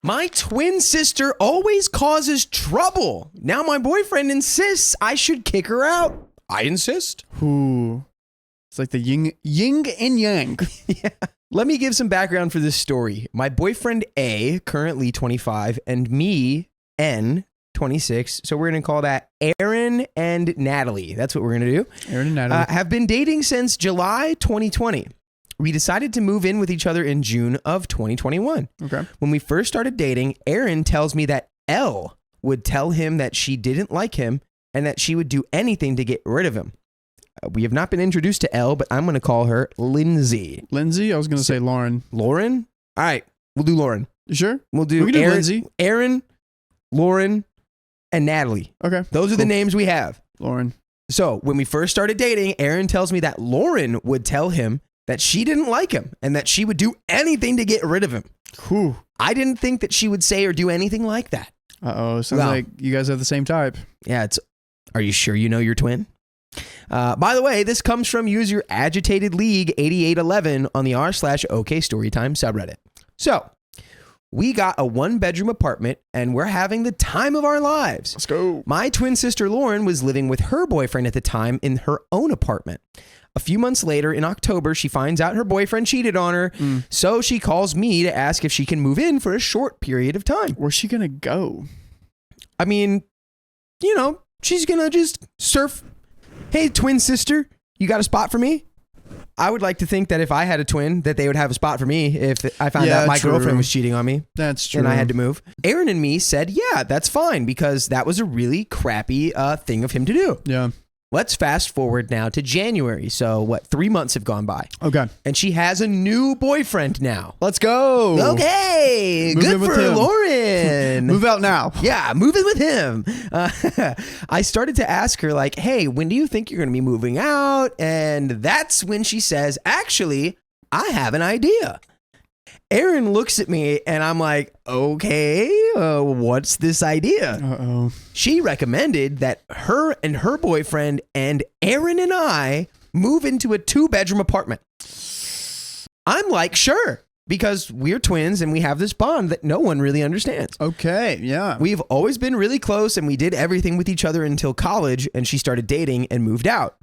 My twin sister always causes trouble. Now my boyfriend insists I should kick her out. I insist. Ooh. It's like the yin and yang. Yeah. Let me give some background for this story. My boyfriend A, currently 25, and me, N, 26. So we're going to call that Aaron and Natalie. That's what we're going to do. Aaron and Natalie. Have been dating since July 2020. We decided to move in with each other in June of 2021. Okay. When we first started dating, Aaron tells me that L would tell him that she didn't like him and that she would do anything to get rid of him. We have not been introduced to Elle, but I'm going to call her Lindsay. Lindsay? I was going to say Lauren. Lauren? All right. We'll do Lauren. You sure? We'll do, we can Aaron, Lindsay. Aaron, Lauren, and Natalie. Okay. Those are the names we have. Lauren. So when we first started dating, Aaron tells me that Lauren would tell him that she didn't like him and that she would do anything to get rid of him. Whew. I didn't think that she would say or do anything like that. Uh-oh. Sounds like you guys have the same type. Yeah. Are you sure you know your twin? By the way, this comes from user Agitated League 8811 on the r/OKstorytime subreddit. So we got a 1-bedroom apartment and we're having the time of our lives. Let's go. My twin sister Lauren was living with her boyfriend at the time in her own apartment. A few months later, in October, she finds out her boyfriend cheated on her. So she calls me to ask if she can move in for a short period of time. Where's she going to go? I mean, you know, she's going to just surf. Hey, twin sister, you got a spot for me? I would like to think that if I had a twin, that they would have a spot for me if I found out my girlfriend was cheating on me. That's true. And I had to move. Aaron and me said, yeah, that's fine, because that was a really crappy thing of him to do. Yeah. Let's fast forward now to January. So 3 months have gone by. Okay. And she has a new boyfriend now. Let's go. Okay. Move in Good with for him. Lauren. Move out now. Yeah, move in with him. I started to ask her, like, hey, when do you think you're going to be moving out? And that's when she says, actually, I have an idea. Aaron looks at me and I'm like, okay, what's this idea? Uh-oh. She recommended that her and her boyfriend and Aaron and I move into a 2-bedroom apartment. I'm like, sure, because we're twins and we have this bond that no one really understands. Okay, yeah. We've always been really close and we did everything with each other until college and she started dating and moved out.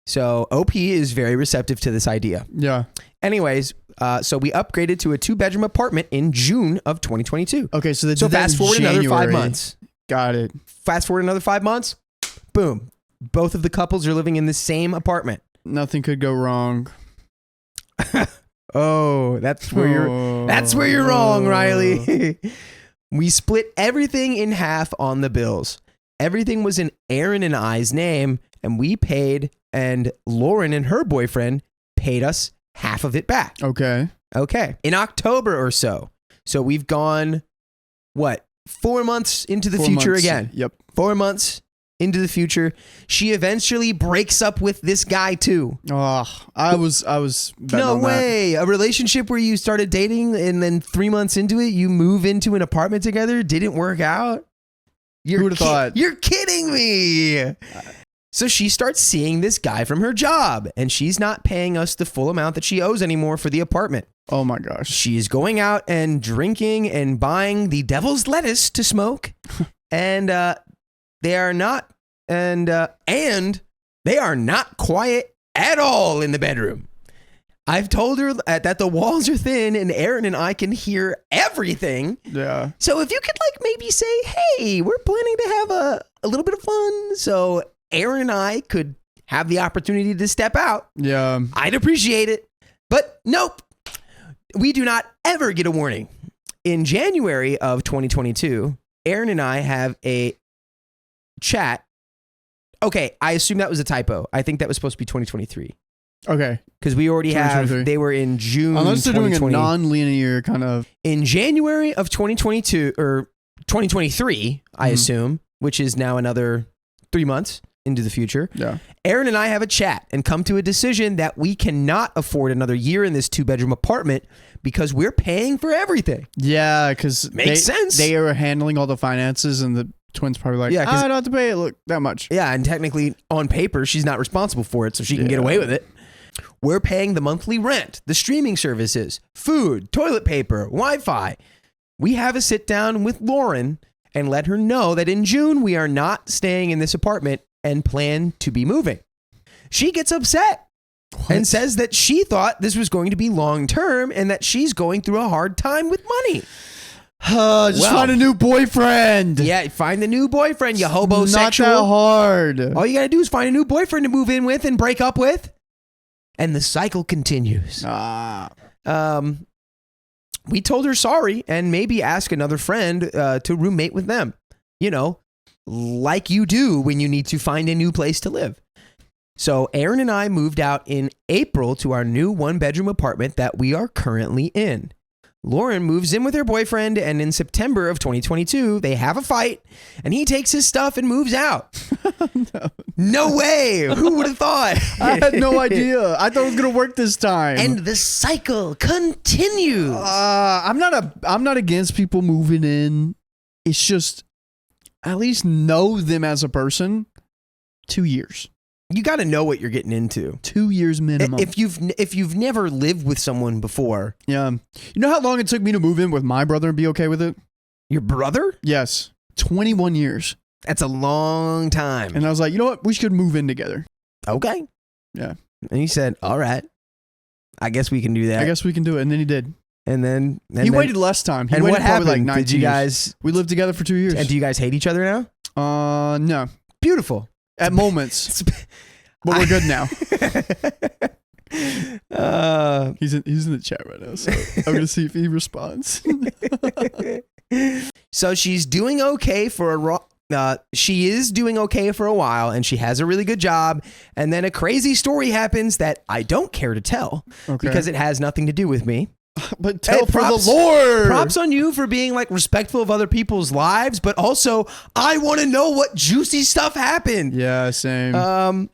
So OP is very receptive to this idea. Yeah. Anyways, so we upgraded to a 2-bedroom apartment in June of 2022. Okay, so fast forward another 5 months. Got it. Fast forward another 5 months. Boom. Both of the couples are living in the same apartment. Nothing could go wrong. Oh, that's where you're wrong, Riley. We split everything in half on the bills. Everything was in Aaron and I's name, and we paid, and Lauren and her boyfriend paid us half of it back. Okay. In October or so. So we've gone, 4 months into the 4 future months. again. Yep. 4 months into the future. She eventually breaks up with this guy too. Oh, I was betting No on that. way. A relationship where you started dating and then 3 months into it, you move into an apartment together, didn't work out. Who would have thought? You're kidding me. So she starts seeing this guy from her job and she's not paying us the full amount that she owes anymore for the apartment. Oh my gosh. She's going out and drinking and buying the devil's lettuce to smoke. And they are not quiet at all in the bedroom. I've told her that the walls are thin and Aaron and I can hear everything. Yeah. So if you could maybe say, hey, we're planning to have a little bit of fun. So Aaron and I could have the opportunity to step out. Yeah. I'd appreciate it. But nope. We do not ever get a warning. In January of 2022, Aaron and I have a chat. Okay, I assume that was a typo. I think that was supposed to be 2023. Okay. Because we already have, they were in June. Unless they're doing a non-linear kind of. In January of 2022, or 2023, I assume, which is now another 3 months into the future. Yeah. Aaron and I have a chat and come to a decision that we cannot afford another year in this 2-bedroom apartment because we're paying for everything. Yeah, because makes sense. They are handling all the finances and the twins probably like, I don't have to pay it that much. Yeah, and technically on paper, she's not responsible for it, so she can get away with it. We're paying the monthly rent, the streaming services, food, toilet paper, Wi-Fi. we have a sit down with Lauren and let her know that in June we are not staying in this apartment and plan to be moving. She gets upset and says that she thought this was going to be long term and that she's going through a hard time with money. Find a new boyfriend. Yeah, find a new boyfriend, you hobosexual. Not that hard. All you gotta do is find a new boyfriend to move in with and break up with. And the cycle continues. We told her sorry and maybe ask another friend to roommate with them. You know, like you do when you need to find a new place to live. So Aaron and I moved out in April to our new 1-bedroom apartment that we are currently in. Lauren moves in with her boyfriend, and in September of 2022, they have a fight, and he takes his stuff and moves out. No way. Who would have thought? I had no idea. I thought it was going to work this time. And the cycle continues. I'm not against people moving in. It's just, at least know them as a person. 2 years. You got to know what you're getting into. 2 years minimum. If you've never lived with someone before. Yeah. You know how long it took me to move in with my brother and be okay with it? Your brother? Yes. 21 years. That's a long time. And I was like, you know what? We should move in together. Okay. Yeah. And he said, all right. I guess we can do that. I guess we can do it. And then he did. And then he waited less time. He waited what happened? Like 19 Did you guys? Years. We lived together for 2 years. And do you guys hate each other now? No. Beautiful. At moments. But we're good now. He's in the chat right now, so I'm gonna see if he responds. So she's doing okay for she is doing okay for a while, and she has a really good job. And then a crazy story happens that I don't care to tell because it has nothing to do with me. But tell for the Lord. Props on you for being like respectful of other people's lives, but also I want to know what juicy stuff happened. Yeah, same.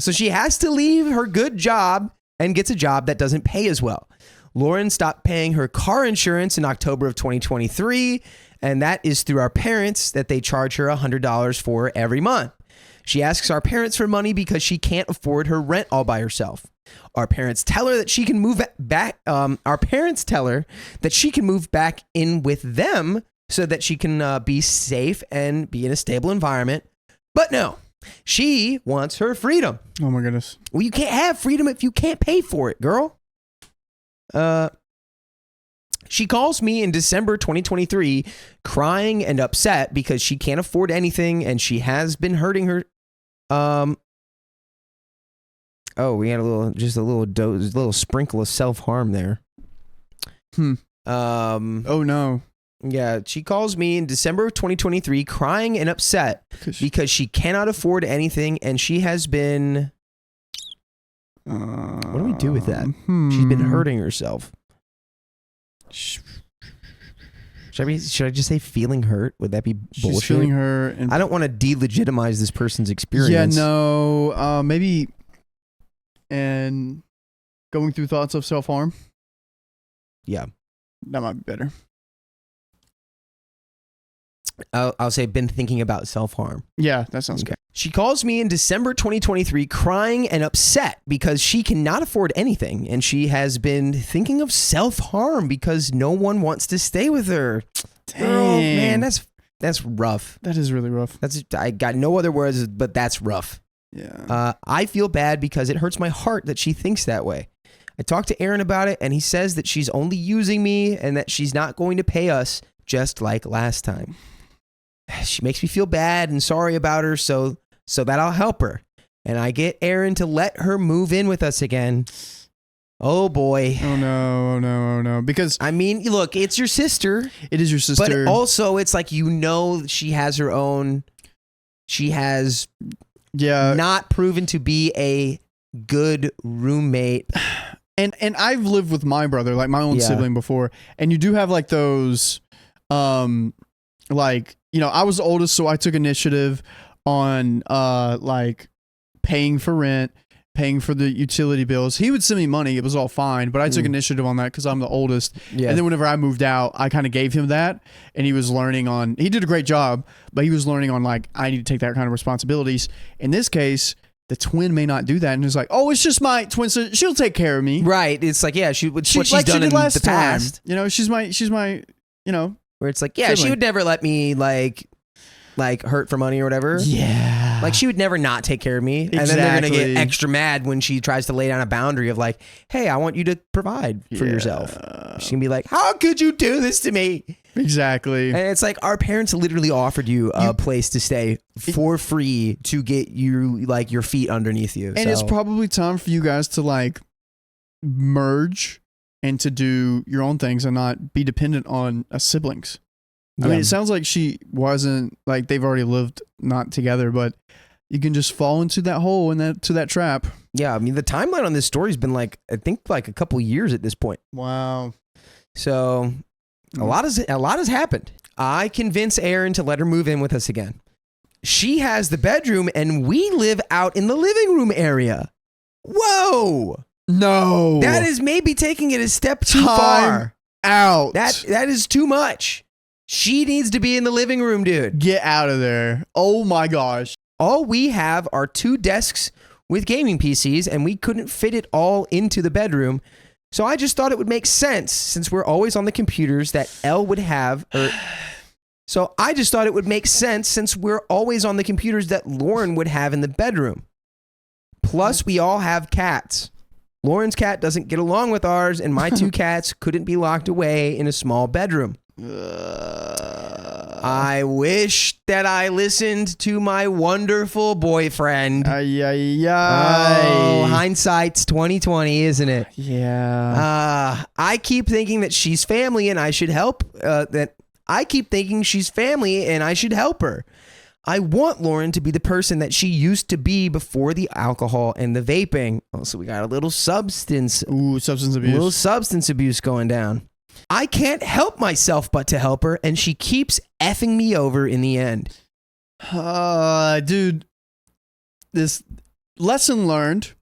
So she has to leave her good job and gets a job that doesn't pay as well. Lauren stopped paying her car insurance in October of 2023, and that is through our parents that they charge her $100 for every month. She asks our parents for money because she can't afford her rent all by herself. Our parents tell her that she can move back. Our parents tell her that she can move back in with them so that she can be safe and be in a stable environment. But no. She wants her freedom. Oh my goodness. Well, you can't have freedom if you can't pay for it, girl. She calls me in December 2023 crying and upset because she can't afford anything and she has been hurting her. Oh, we had a little sprinkle of self-harm there. Oh no. Yeah, she calls me in December of 2023 crying and upset because she cannot afford anything and she has been... what do we do with that? She's been hurting herself. Should I just say feeling hurt? Would that be bullshit? She's feeling hurt. I don't want to delegitimize this person's experience. Yeah, no. Maybe... And going through thoughts of self-harm? Yeah. That might be better. I'll say been thinking about self-harm. Yeah, that sounds good. She calls me in December 2023 crying and upset because she cannot afford anything and she has been thinking of self-harm because no one wants to stay with her. Dang. Girl, man, that's rough. That is really rough. I got no other words, but that's rough. Yeah. I feel bad because it hurts my heart that she thinks that way. I talked to Aaron about it and he says that she's only using me and that she's not going to pay us just like last time. She makes me feel bad and sorry about her, so that I'll help her. And I get Aaron to let her move in with us again. Oh boy. Oh no. Because I mean, look, it's your sister. It is your sister. But also it's like, she has her own, she has not proven to be a good roommate. And I've lived with my brother, like my own sibling before, and you do have like those like, you know, I was the oldest, so I took initiative on like paying for rent, paying for the utility bills. He would send me money. It was all fine, but I took initiative on that because I'm the oldest. Yeah. And then whenever I moved out, I kind of gave him that, and he was learning on, he did a great job, but he was learning on like, I need to take that kind of responsibilities. In this case, the twin may not do that. And it's like, oh, it's just my twin sister. She'll take care of me. Right. It's like, yeah, what she's like done she did in last the past. Time. You know, she's my, you know, where it's like, yeah, she Sibling. would never let me like hurt for money or whatever. Yeah. Like she would never not take care of me. And then they're going to Exactly. get extra mad when she tries to lay down a boundary of like, hey, I want you to provide for yourself. She's going to be like, how could you do this to me? Exactly. And it's like our parents literally offered you a place to stay for free to get you like your feet underneath you. And it's probably time for you guys to like merge and to do your own things and not be dependent on siblings. I mean, it sounds like she wasn't like they've already lived not together, but you can just fall into that hole and that trap. Yeah, I mean the timeline on this story's been like I think like a couple years at this point. Wow. So a lot has happened. I convince Erin to let her move in with us again. She has the bedroom and we live out in the living room area. Whoa. No. That is maybe taking it a step too Time far. out. That is too much. She needs to be in the living room, dude. Get out of there. Oh my gosh. All we have are 2 desks with gaming PCs, and we couldn't fit it all into the bedroom. So I just thought it would make sense, since we're always on the computers, that Elle would have. So I just thought it would make sense, since we're always on the computers, that Lauren would have in the bedroom. Plus, we all have cats. Lauren's cat doesn't get along with ours, and my 2 cats couldn't be locked away in a small bedroom. I wish that I listened to my wonderful boyfriend. Oh, hindsight's 2020, isn't it? Yeah. I keep thinking that she's family and I should help. I keep thinking she's family and I should help her. I want Lauren to be the person that she used to be before the alcohol and the vaping. Oh, so we got a little substance abuse going down. I can't help myself but to help her, and she keeps effing me over in the end. Dude, this lesson learned.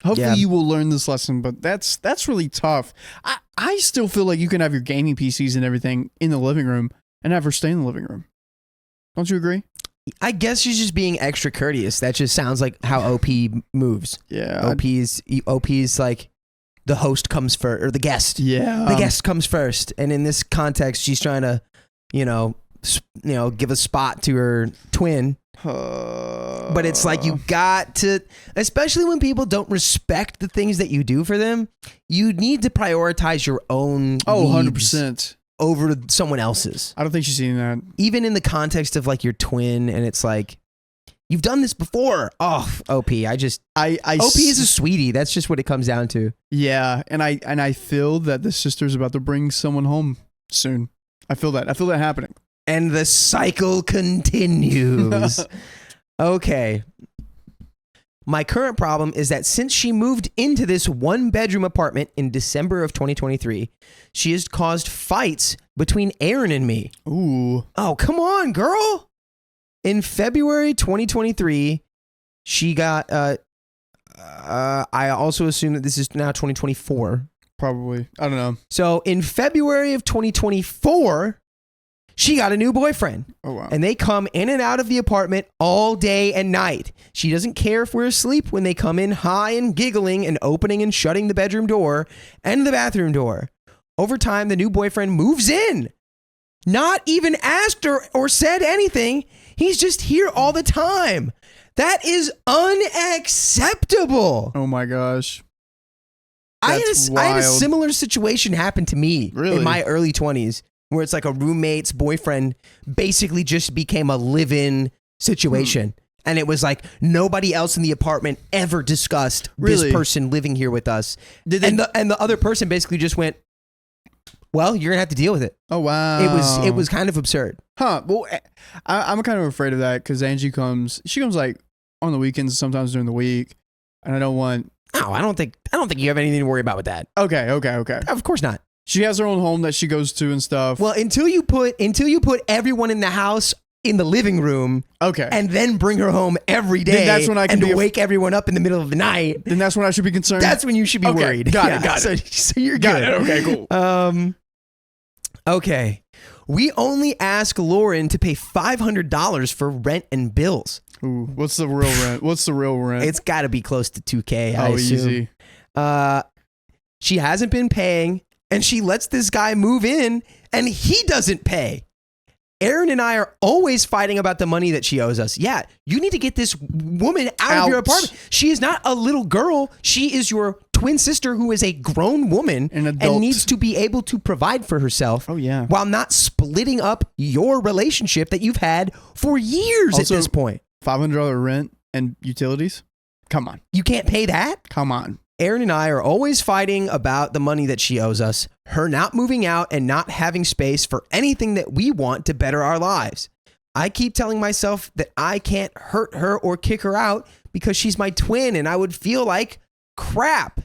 Hopefully you will learn this lesson, but that's really tough. I still feel like you can have your gaming PCs and everything in the living room and have her stay in the living room. Don't you agree? I guess she's just being extra courteous. That just sounds like how OP moves. Yeah. OP's like the host comes first, or the guest. Yeah. The guest comes first. And in this context, she's trying to, give a spot to her twin. But it's like you got to, especially when people don't respect the things that you do for them, you need to prioritize your own needs 100%. over someone else's. I don't think she's seen that. Even in the context of like your twin, and it's like, you've done this before. Oh, OP. OP is a sweetie. That's just what it comes down to. Yeah, and I feel that the sister's about to bring someone home soon. I feel that happening. And the cycle continues. Okay. My current problem is that since she moved into this 1-bedroom apartment in December of 2023, she has caused fights between Erin and me. Ooh. Oh, come on, girl. In February 2023, she got, I also assume that this is now 2024. Probably. I don't know. So in February of 2024, she got a new boyfriend. Oh, wow. And they come in and out of the apartment all day and night. She doesn't care if we're asleep when they come in high and giggling and opening and shutting the bedroom door and the bathroom door. Over time, the new boyfriend moves in. Not even asked or said anything. He's just here all the time. That is unacceptable. Oh my gosh. I had a similar situation happen to me in my early 20s. Where it's like a roommate's boyfriend basically just became a live-in situation. And it was like nobody else in the apartment ever discussed this person living here with us. And the other person basically just went, well, you're going to have to deal with it. Oh, wow. It was kind of absurd. Huh. Well, I'm kind of afraid of that because Angie comes like on the weekends, sometimes during the week. And I don't want... No, I don't think you have anything to worry about with that. Okay. Of course not. She has her own home that she goes to and stuff. Well, until you put everyone in the house in the living room, okay, and then bring her home every day, then that's when I can wake everyone up in the middle of the night. Then that's when I should be concerned. That's when you should be worried. Got it. So you're good. Okay, cool. Okay. We only ask Lauren to pay $500 for rent and bills. Ooh, what's the real rent? It's got to be close to $2,000. I assume. Easy. She hasn't been paying. and she lets this guy move in and he doesn't pay. Aaron and I are always fighting about the money that she owes us. Yeah, you need to get this woman out of your apartment. She is not a little girl. She is your twin sister who is a grown woman and needs to be able to provide for herself. Oh, yeah. While not splitting up your relationship that you've had for years Also, at this point. $500 rent and utilities? Come on. You can't pay that? Come on. Aaron and I are always fighting about the money that she owes us, her not moving out and not having space for anything that we want to better our lives. I keep telling myself that I can't hurt her or kick her out because she's my twin and I would feel like crap.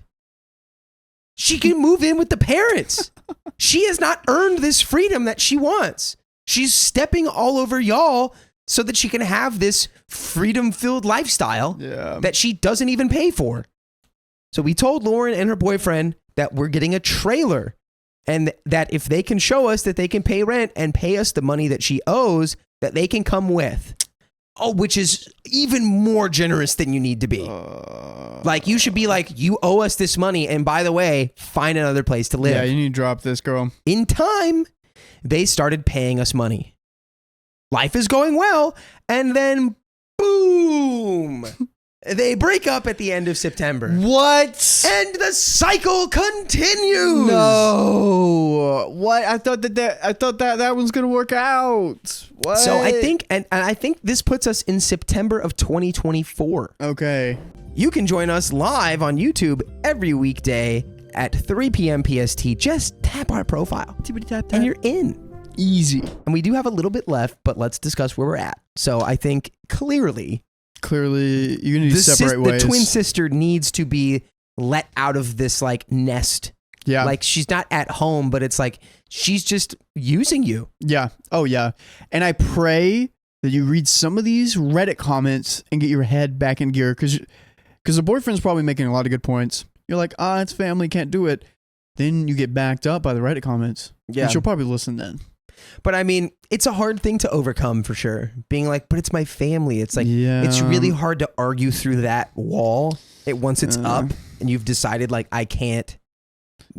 She can move in with the parents. She has not earned this freedom that she wants. She's stepping all over y'all so that she can have this freedom-filled lifestyle that she doesn't even pay for. So we told Lauren and her boyfriend that we're getting a trailer and that if they can show us that they can pay rent and pay us the money that she owes, that they can come with. Oh, which is even more generous than you need to be. Like, you should be like, you owe us this money. And by the way, find another place to live. Yeah, you need to drop this, girl. In time, they started paying us money. Life is going well. And then, boom. They break up at the end of September. What? And the cycle continues. No. What? I thought that one's gonna work out. What? So I think, and I think this puts us in September of 2024. Okay. You can join us live on YouTube every weekday at 3 p.m. PST. Just tap our profile, and you're in. Easy. And we do have a little bit left, but let's discuss where we're at. So I think clearly, you need to separate ways. The twin sister needs to be let out of this like nest. Yeah. Like, she's not at home, but it's like she's just using you. Yeah. Oh, yeah. And I pray that you read some of these Reddit comments and get your head back in gear because the boyfriend's probably making a lot of good points. You're like, it's family, can't do it. Then you get backed up by the Reddit comments. Yeah. And she'll probably listen then. But I mean, it's a hard thing to overcome for sure. Being like, but it's my family. It's like, It's really hard to argue through that wall once it's up and you've decided like, I can't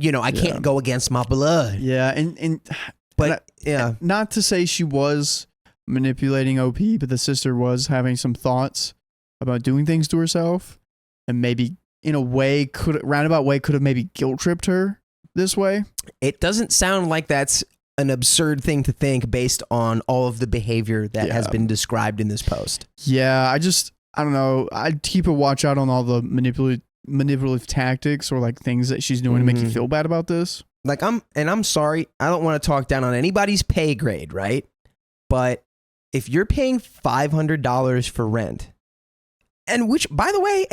go against my blood. Yeah. But not to say she was manipulating OP, but the sister was having some thoughts about doing things to herself and maybe in a way roundabout way could have maybe guilt tripped her this way. It doesn't sound like that's an absurd thing to think based on all of the behavior that has been described in this post. Yeah, I don't know. I'd keep a watch out on all the manipulative tactics or like things that she's doing to make you feel bad about this. Like I'm sorry, I don't want to talk down on anybody's pay grade, right? But if you're paying $500 for rent, and which, by the way,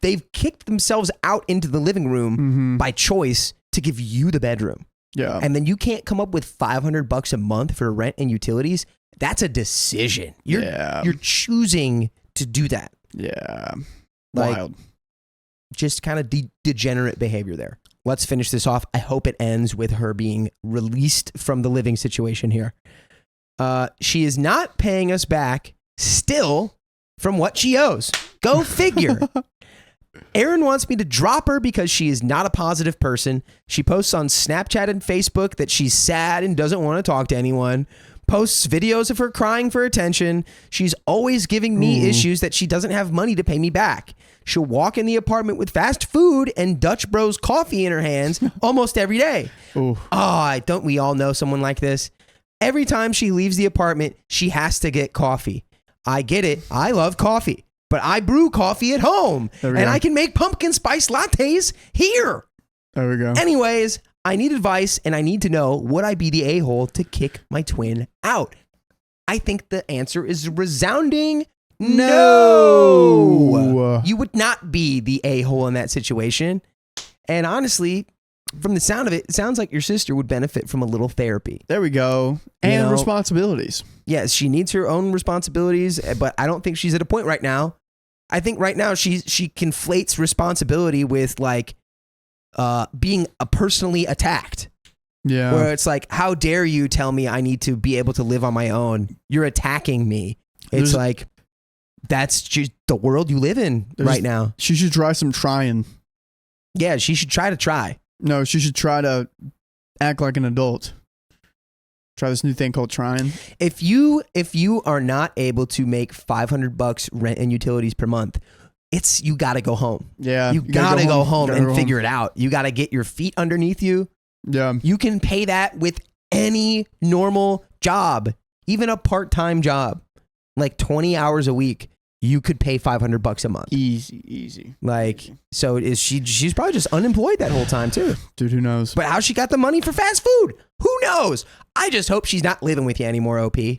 they've kicked themselves out into the living room by choice to give you the bedroom. Yeah. And then you can't come up with $500 a month for rent and utilities. That's a decision. You're choosing to do that. Yeah. Wild. Just kind of degenerate behavior there. Let's finish this off. I hope it ends with her being released from the living situation here. She is not paying us back still from what she owes. Go figure. Erin wants me to drop her because she is not a positive person. She posts on Snapchat and Facebook that she's sad and doesn't want to talk to anyone. Posts videos of her crying for attention. She's always giving me issues that she doesn't have money to pay me back. She'll walk in the apartment with fast food and Dutch Bros coffee in her hands almost every day. Don't we all know someone like this? Every time she leaves the apartment, she has to get coffee. I get it. I love coffee. But I brew coffee at home, and I can make pumpkin spice lattes here. There we go. Anyways, I need advice, and I need to know, would I be the a-hole to kick my twin out? I think the answer is resounding no. You would not be the a-hole in that situation. And honestly, from the sound of it, it sounds like your sister would benefit from a little therapy. There we go. And responsibilities. Yes, she needs her own responsibilities, but I don't think she's at a point right now. I think right now she conflates responsibility with like being personally attacked. Yeah. Where it's like, how dare you tell me I need to be able to live on my own? You're attacking me. It's like, that's just the world you live in right now. She should try some trying. Yeah, she should try. No, she should try to act like an adult. Try this new thing called trying. If you are not able to make $500 rent and utilities per month, you got to go home. Yeah. You got to go home and figure it. it out. You got to get your feet underneath you. Yeah. You can pay that with any normal job, even a part-time job, like 20 hours a week. You could pay $500 a month. Easy. Like, so she's probably just unemployed that whole time too. Dude, who knows? But how she got the money for fast food? Who knows? I just hope she's not living with you anymore, OP.